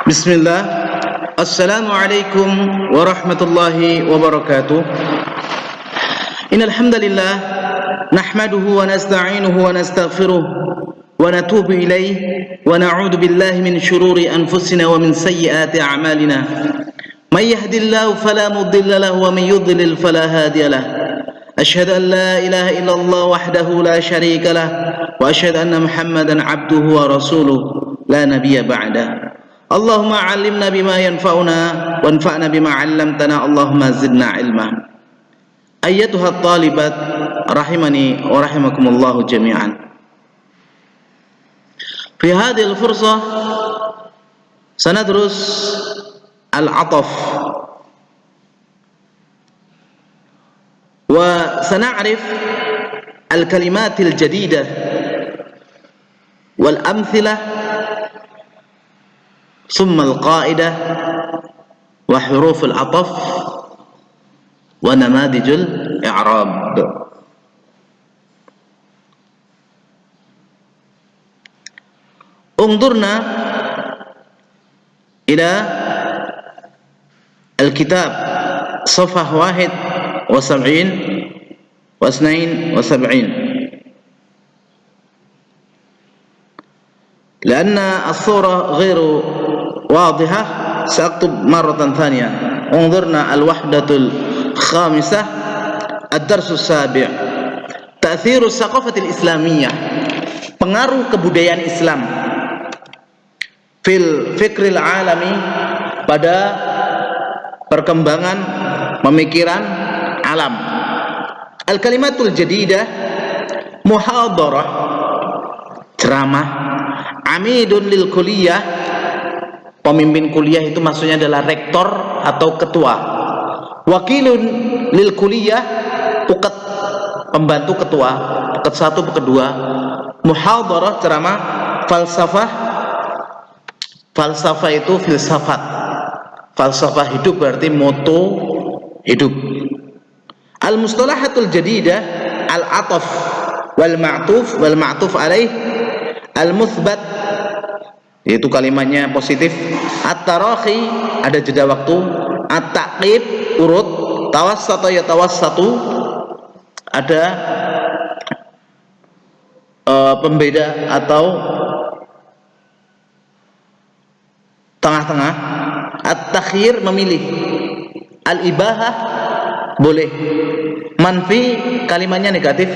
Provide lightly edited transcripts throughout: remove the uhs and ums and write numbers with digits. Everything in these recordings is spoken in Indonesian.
Bismillah. Assalamualaikum warahmatullahi wabarakatuh. Innal hamdalillah nahmaduhu wa nasta'inuhu wa nastaghfiruh wa natubu ilayhi wa na'udzu billahi min shururi anfusina wa min sayyiati a'malina. May yahdihillahu fala mudilla lahu wa may yudlil fala hadiya lahu. Asyhadu an la ilaha illallah wahdahu la syarika lah wa asyhadu anna Muhammadan 'abduhu wa rasuluh la nabiyya ba'da. Allahumma 'allimna bima yanfa'una wanfa'na bima 'allamtana. Allahumma zidna ilma. Ayyatuhat talibat rahimani wa rahimakumullah jami'an. Fi hadhihi al-fursah sanadrus al-'ataf wa sana'rif al-kalimat al-jadidah wal amthilah ثم القاعدة وحروف العطف ونماذج الإعراب. انظرنا إلى الكتاب صفحة 71 و72 لأن الصورة غير واضحة. سأكتب مرة ثانية. انظرنا الوحدة الخامسة الدرس السابع تأثير الثقافة الإسلامية, pengaruh kebudayaan Islam, fil fikril alami, pada perkembangan pemikiran alam. Al-kalimatul jadidah, muhadarah, ceramah, amidun lil kuliah, pemimpin kuliah itu maksudnya adalah rektor atau ketua. Wakilun lil kuliah, puket, pembantu ketua, puket 1, puket 2. Muhadarah, ceramah. Falsafah, falsafah itu filsafat, falsafah hidup berarti moto hidup. Al mustalahatul jadidah, al ataf wal ma'tuf alaih, al muthbat, yaitu kalimatnya positif. At-tarakhi, ada jeda waktu. At-taqib, urut. Tawassata ya tawassatu, ada pembeda atau tengah-tengah. At-takhir, memilih. Al-ibahah, boleh. Manfi, kalimatnya negatif.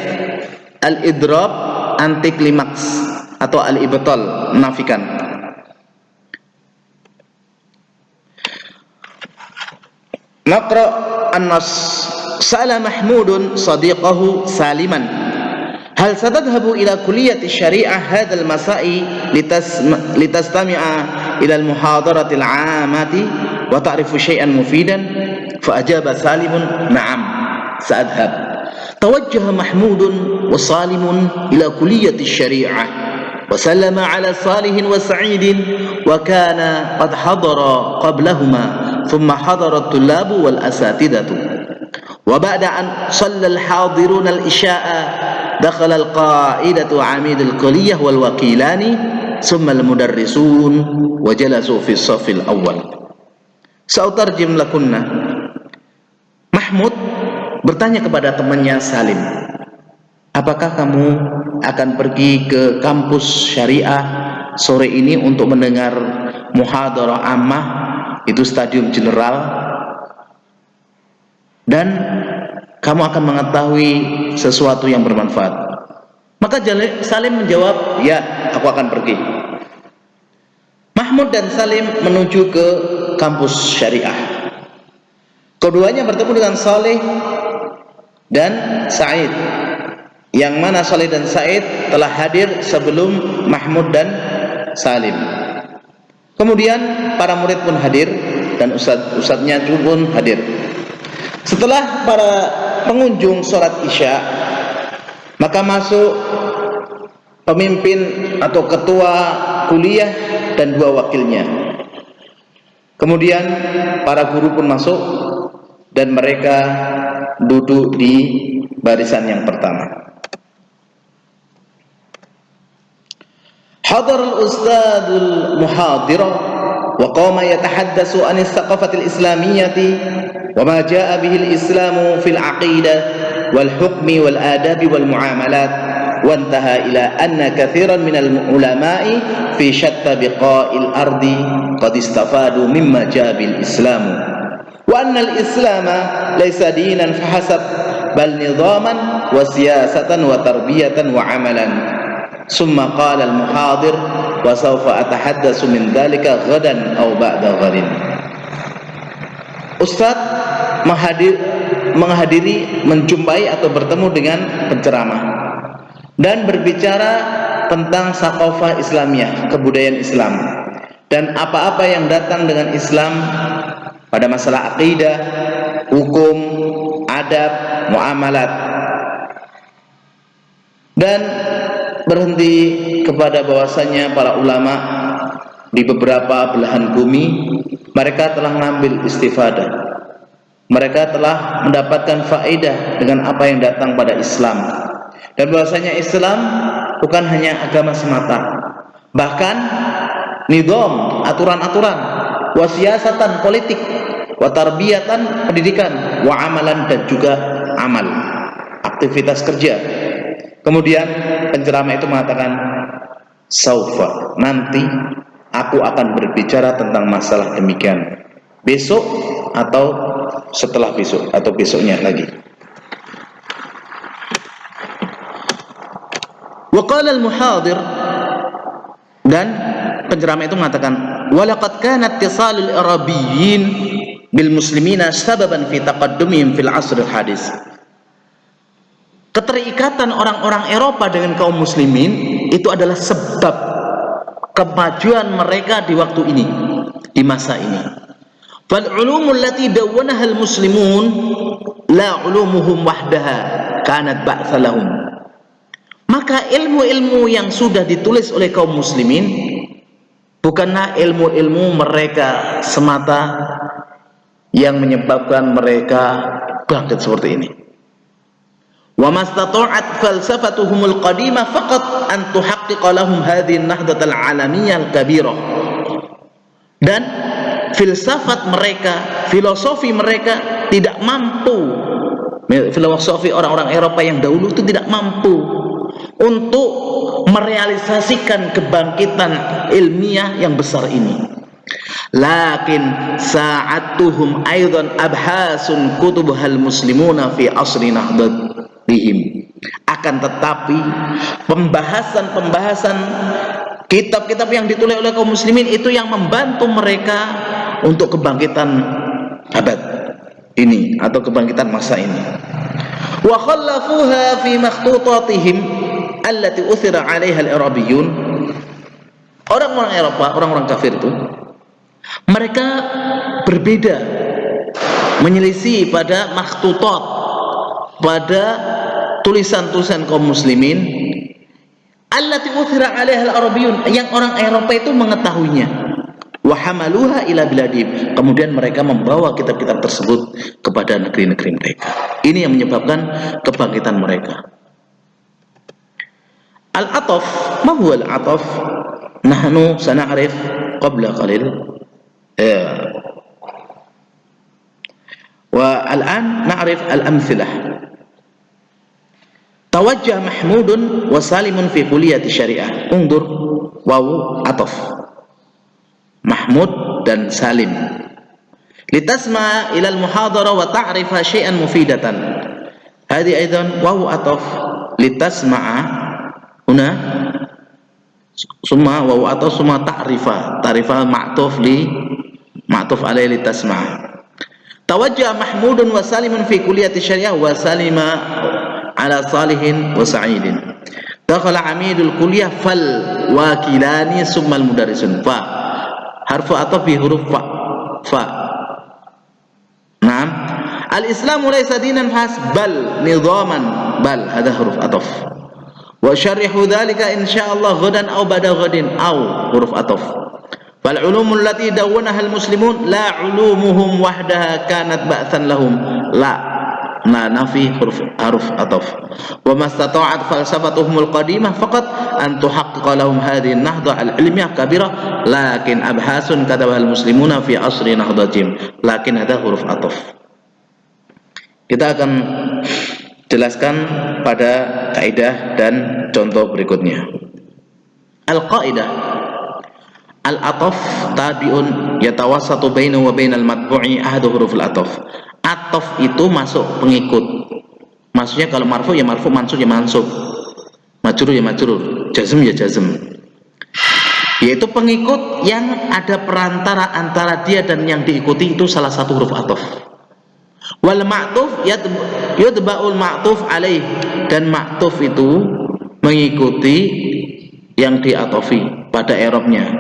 Al-idrab, anti klimaks atau al-ibtal, menafikan. Naqra an-nas. Sa'ala Mahmudun sadiqahu Saliman, hal satadhhabu ila kulliyati syari'ah hadzal masai litastami'a ila al-muhadarati al-'amati wa ta'rifu syai'an mufidan? Fa ajaba Salimun, na'am, sa'adhhab. Tawajjaha Mahmudun wa Salimun ila kulliyati syari'ah wa sallama ala Salihin wa Sa'idin wa kana qad hadara qablahuma ثم حضر الطلاب والأساتذة وبعد أن صلى الحاضرون العشاء دخل القائدة عميد الكلية والوكيلان ثم المدرسون وجلسوا في الصف الأول. سأترجم لكنا. Mahmud bertanya kepada temannya Salim, apakah kamu akan pergi ke kampus syariah sore ini untuk mendengar muhadarah ammah, itu stadium general, dan kamu akan mengetahui sesuatu yang bermanfaat? Maka Salim menjawab, ya, aku akan pergi. Mahmud dan Salim menuju ke kampus syariah. Keduanya bertemu dengan Saleh dan Sa'id, yang mana Saleh dan Sa'id telah hadir sebelum Mahmud dan Salim. Kemudian para murid pun hadir dan ustadznya pun hadir. Setelah para pengunjung sholat isya, maka masuk pemimpin atau ketua kuliah dan 2 wakilnya. Kemudian para guru pun masuk dan mereka duduk di barisan yang pertama. Hadar al-ustadzul muhadirah wa qama yatahaddatsu an as-saqafati al-islamiyyati wa ma jaa bihi al-islamu fil aqidah wal hukmi wal adabi wal muamalat, wa intaha ila anna katsiran minal ulama'i fi shatta biqa'il ardi qad istafadu mimma jaa bil islamu wa anna al-islama laysa dinan fahasab bal nizaman wa siyasatan wa tarbiyatan wa amalan. Summa qala al-muhadir wa sawfa atahaddatsu min dzalika ghadan aw ba'da ghadin. Ustaz menghadiri, menjumpai atau bertemu dengan penceramah dan berbicara tentang saqafah Islamiyah, kebudayaan Islam, dan apa-apa yang datang dengan Islam pada masalah akidah, hukum, adab, muamalat, dan berhenti kepada bahwasanya para ulama di beberapa belahan bumi mereka telah mengambil istifadah, mereka telah mendapatkan faedah dengan apa yang datang pada Islam, dan bahwasanya Islam bukan hanya agama semata, bahkan nizam, aturan-aturan, wasiasatan, politik, wa tarbiyatan, pendidikan, wa amalan, dan juga amal, aktivitas kerja. Kemudian penceramah itu mengatakan, saufa, nanti aku akan berbicara tentang masalah demikian besok atau setelah besok atau besoknya lagi. Wa qala al-muhadir, dan penceramah itu mengatakan, walaqad kana ittisalul arabiyyin bil muslimina sababan fi taqaddumihim fil asr al hadis. Keterikatan orang-orang Eropa dengan kaum muslimin itu adalah sebab kemajuan mereka di waktu ini, di masa ini. Fal ulumul lati dawwanaha al muslimun la ulumuhum wahdaha kanat ba'tsa lahum. Maka ilmu-ilmu yang sudah ditulis oleh kaum muslimin bukanlah ilmu-ilmu mereka semata yang menyebabkan mereka bangkit seperti ini. Wa mastata'at falsafatuhumul qadimah faqat an tuhaqqiqa lahum hadhihi an-nahdatal 'alamiyyah al-kabirah. Dan filsafat mereka, filosofi mereka tidak mampu, filosofi orang-orang Eropa yang dahulu itu tidak mampu untuk merealisasikan kebangkitan ilmiah yang besar ini. Lakin sa'atuhum aidan abhasun kutubuhal muslimuna fi asri nahdatihim. Akan tetapi pembahasan-pembahasan kitab-kitab yang ditulis oleh kaum muslimin itu yang membantu mereka untuk kebangkitan abad ini atau kebangkitan masa ini. Wa khallafuha fi makhtutatihim allati uthira 'alaiha al-arabiyyun. Orang-orang Eropa, orang-orang kafir itu mereka berbeda, menyelisih pada makhtutat, pada tulisan-tulisan kaum muslimin allati uthira 'alaiha al-arabiyyun, yang orang Eropa itu mengetahuinya. Wa hamaluha ila biladihim, kemudian mereka membawa kitab-kitab tersebut kepada negeri-negeri mereka. Ini yang menyebabkan kebangkitan mereka. Al-ataf, ma huwa al-ataf? Nahnu sana'rif qabla qalil. Wa al-an na'rif al-amthilah. Tawajjah Mahmudun wa Salimun fi kulliyati syariah. Undur wawu ataf. Mahmud dan Salim. Litasma ila al-muhadara wa ta'rifa syai'an mufidatan. Hadi aidan wawu ataf litasma'a huna summa wawu ataf summa ta'rifa ma'tuf alaihi litasma'a. Tawajjah Mahmudun wa Salimun fi kulliyati syariah wa salima ala salihin wa sa'idin. Dakhala amidul kulliyah fal wakilani summa al-mudarrisun fa harfu ataf bi huruf fa. Naam. Al-Islamu laysa dinan fas bal nizaman, bal hadha huruf ataf. Wa syarrihu dzalika insyaallah ghadan aw ba'da ghadin aw huruf ataf. Fal ulumul lati dawwanaha al-muslimun la ulumuhum wahdaha kanat ba'tsan lahum la nafi haruf ataf. Wa mastata'at falsafatuhumul qadimah faqat an tuhaqqiqa lahum hadhihi an-nahda al-ilmiyah kabirah lakin abhasun katabahal muslimuna fi asri nahdajim, lakin ada huruf ataf. Kita akan jelaskan pada kaidah dan contoh berikutnya. Al-qaidah al-ataf tabi'un yatawassatu bainahu wa bainal matbu'i ahadu hurufil ataf. Ataf itu masuk pengikut. Maksudnya kalau marfu ya marfu, mansub ya mansub, majrur ya majrur, jazm ya jazm. Yaitu pengikut yang ada perantara antara dia dan yang diikuti itu salah satu huruf ataf. Wal ma'tuf yatba'ul ma'tuf alaih, dan ma'tuf itu mengikuti yang diatofi pada i'rabnya.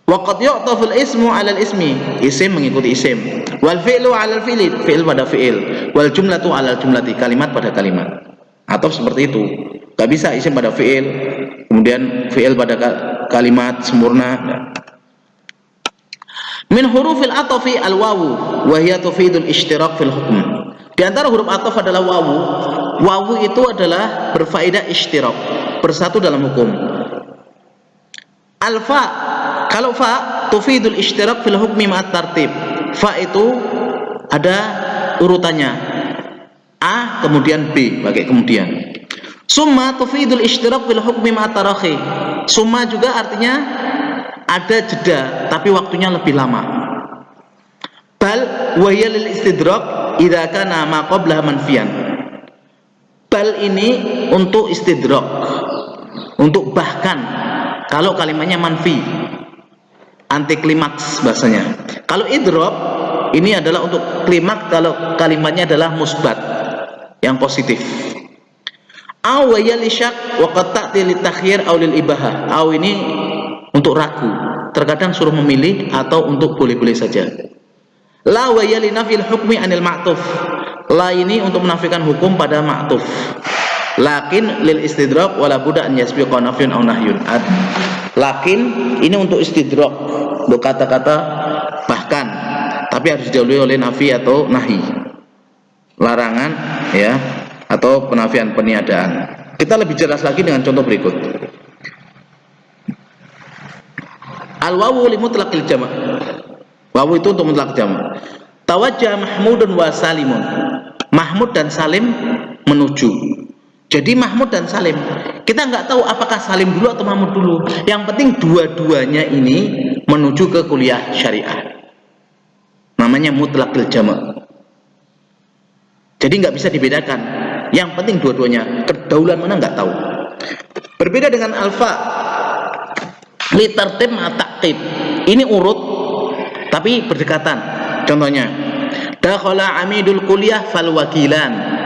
Wa qad yu'taful ismu 'alal ismi, isim mengikuti isim. Wal fi'lu 'alal fi'li, fi'il pada fi'il. Wal jumlatu 'alal jumlati, kalimat pada kalimat. Atau seperti itu. Gak bisa isim pada fi'il, kemudian fi'il pada kalimat sempurna. Min hurufil atafi al-wawu wa hiya tufidul ishtirak fil hukm. Di antara huruf ataf adalah wawu. Wawu itu adalah berfaedah ishtirak, bersatu dalam hukum. Al-fa, kalau fa tufidul ishtirak fil hukmi ma'at tartib. Fa itu ada urutannya, A kemudian B pakai kemudian. Summa tufidul ishtirak fil hukmi ma'at tarakhi. Summa juga artinya ada jeda tapi waktunya lebih lama. Bal wa hiya lil istidrak idza kana ma qablaha manfiyan. Bal ini untuk istidrak, untuk bahkan kalau kalimatnya manfi, anti klimaks bahasanya. Kalau idrob ini adalah untuk klimaks kalau kalimatnya adalah musbat, yang positif. Aw wa hiya li syak wa qad ta'ti li takhyir aw lil ibahah. Aw ini untuk ragu, terkadang suruh memilih atau untuk boleh-boleh saja. La wa ya li nafil hukmi anil ma'tuf. La ini untuk menafikan hukum pada ma'tuf. Lakin lil istidrak wala budda an yasbiqa nafyun aw nahyun. Lakin ini untuk istidrak, untuk kata-kata bahkan, tapi harus didahului oleh nafi atau nahi, larangan ya, atau penafian peniadaan. Kita lebih jelas lagi dengan contoh berikut. Al-wawu li mutlaqil jama'. Wawu itu untuk mutlaq jama'. Tawajjah Mahmudun wa Salimun. Mahmud dan Salim menuju. Jadi Mahmud dan Salim, kita nggak tahu apakah Salim dulu atau Mahmud dulu. Yang penting dua-duanya ini menuju ke kuliah syariah. Namanya mutlaqil jama'. Jadi nggak bisa dibedakan. Yang penting dua-duanya. Kedaulan mana nggak tahu. Berbeda dengan alfa li tartib ma taqib. Ini urut tapi berdekatan. Contohnya, dakhala amidul kuliah fal wakilan.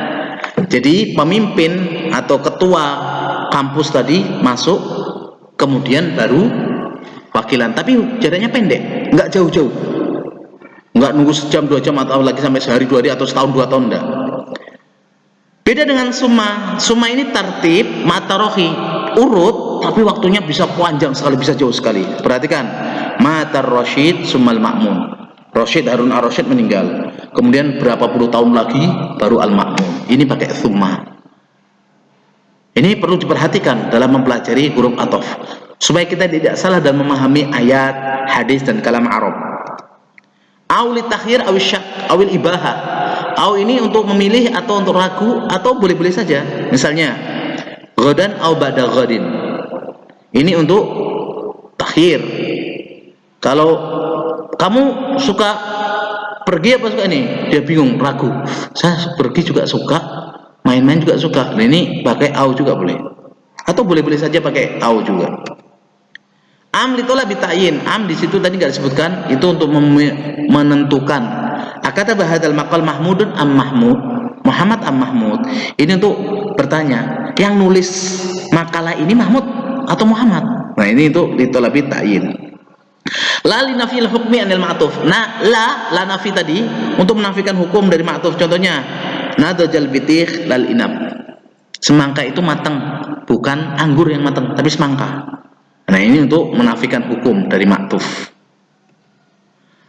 Jadi pemimpin atau ketua kampus tadi masuk, kemudian baru wakilan, tapi jaraknya pendek, nggak jauh-jauh, nggak nunggu sejam 2 jam atau lagi sampai sehari 2 hari atau setahun 2 tahun, enggak. Beda dengan summa. Summa ini tartib matarohi, urut tapi waktunya bisa panjang sekali, bisa jauh sekali. Perhatikan, matar Rasyid summal Ma'mun. Rasyid, Harun ar-Rasyid meninggal, kemudian berapa puluh tahun lagi baru al-Ma'mun. Ini pakai summa. Ini perlu diperhatikan dalam mempelajari huruf ataf supaya kita tidak salah dalam memahami ayat, hadis dan kalam Arab. Auli takhir awil syak awil ibaha. Au ini untuk memilih atau untuk ragu atau boleh-boleh saja. Misalnya ghadan au ba'da ghadin. Ini untuk takhir. Kalau kamu suka pergi apa suka ini? Dia bingung, ragu. Saya pergi juga suka, main-main juga suka. Nah, ini pakai au juga boleh. Atau boleh-boleh saja pakai au juga. Am litolab bita'yin. Am di situ tadi nggak disebutkan, itu untuk menentukan. Akata bahadal maqal Mahmudun am Mahmud, Muhammad am Mahmud. Ini untuk bertanya, yang nulis makalah ini Mahmud atau Muhammad? Nah, ini untuk litolab bita'yin. La li nafil hukmi anil ma'tuf. Nah, la nafi tadi untuk menafikan hukum dari ma'tuf. Contohnya, nadajal bitih lal inab. Semangka itu matang, bukan anggur yang matang, tapi semangka. Nah, ini untuk menafikan hukum dari ma'tuf.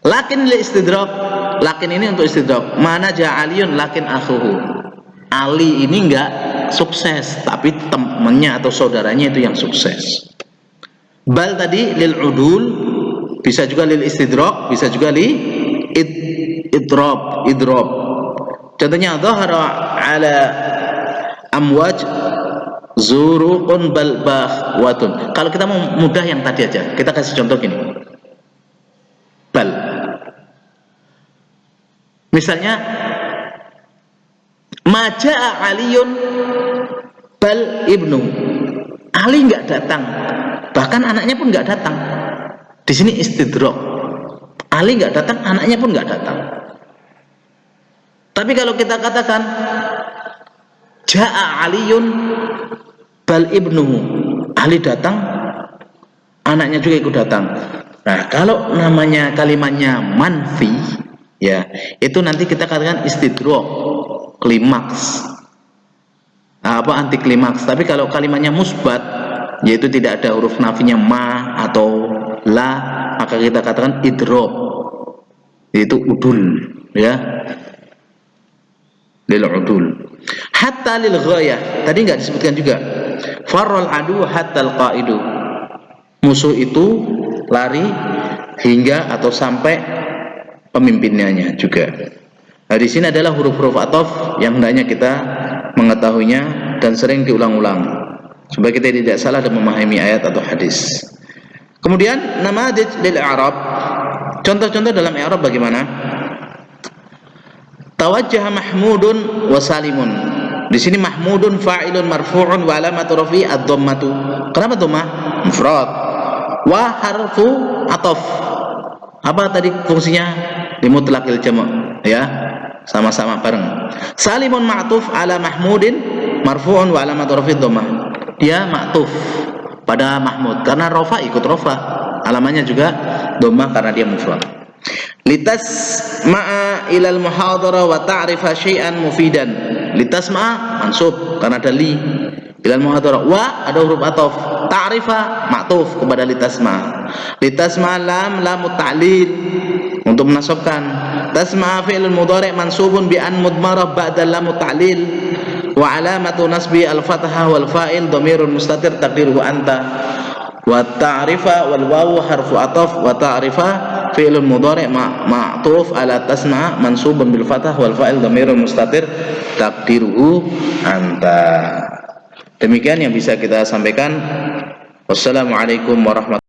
Lakin li istidrak. Lakin ini untuk istidrak. Mana ja'aliyun lakin akhuhu. Ali ini enggak sukses, tapi temannya atau saudaranya itu yang sukses. Bal tadi lil udul, bisa juga lil istidrak, bisa juga idrab. Contohnya dhahara ala amwaj zuruqun bal bakhwatun. Kalau kita mau mudah yang tadi aja, kita kasih contoh gini. Bal. Misalnya maja'a aliyun bal ibnu. Ali enggak datang. Bahkan anaknya pun enggak datang. Di sini istidrak. Ali enggak datang, anaknya pun enggak datang. Tapi kalau kita katakan ja'a aliyun bal ibnuhu, Ali datang, anaknya juga ikut datang. Nah, kalau namanya kalimatnya manfi, ya, itu nanti kita katakan istidrak, klimaks. Anti klimaks. Tapi kalau kalimatnya musbat, yaitu tidak ada huruf nafinya ma atau la, maka kita katakan idrob, yaitu udul, ya, lil udul. Hatta lil ghayah, tadi nggak disebutkan juga. Farral adu hatta al qaidu, musuh itu lari hingga atau sampai pemimpinnya juga. Nah, di sini adalah huruf-huruf ataf yang hendaknya kita mengetahuinya dan sering diulang-ulang supaya kita tidak salah dan memahami ayat atau hadis. Kemudian namadij lil i'rab, contoh-contoh dalam i'rab bagaimana? Tawajjaha mahmudun wa salimun. Di sini mahmudun fa'ilun marfu'un wa alamatu rafi'i ad-dhammatu. Kenapa dhammah? Mufrad. Wa harfu ataf. Apa tadi fungsinya? Limutlaqil jama', ya. Sama-sama bareng. Salimun ma'tuf ala mahmudin marfu'un wa alamatu rafi'i dhammah. Dia ma'tuf pada mahmud karena rafa ikut rafa. Alamannya juga dhammah karena dia mufrad. Litas ma'a ilal muhadara wa ta'rifa syai'an mufidan. Litas ma'a mansub karena ada li. Ilal muhadara wa ada huruf ataf. Ta'rifa ma'tuf kepada litas ma'a. Litas ma'a lam ta'lil untuk menasabkan. Tasma'a fi'il mudhari' mansubun bi an mudmarah ba'da lam ta'lil wa alamatu nasbi al-fathah wal fa'il dhamirun mustatir taqdiruhu anta. Wa ta'rifa wal wawu harfu ataf wa ta'rifa fi'lun mudhari' ma'tuf ala tasma' mansubun bil fathah wal fa'il dhamirun mustatir taqdiruhu anta. Demikian yang bisa kita sampaikan. Wassalamualaikum warahmatullahi wabarakatuh.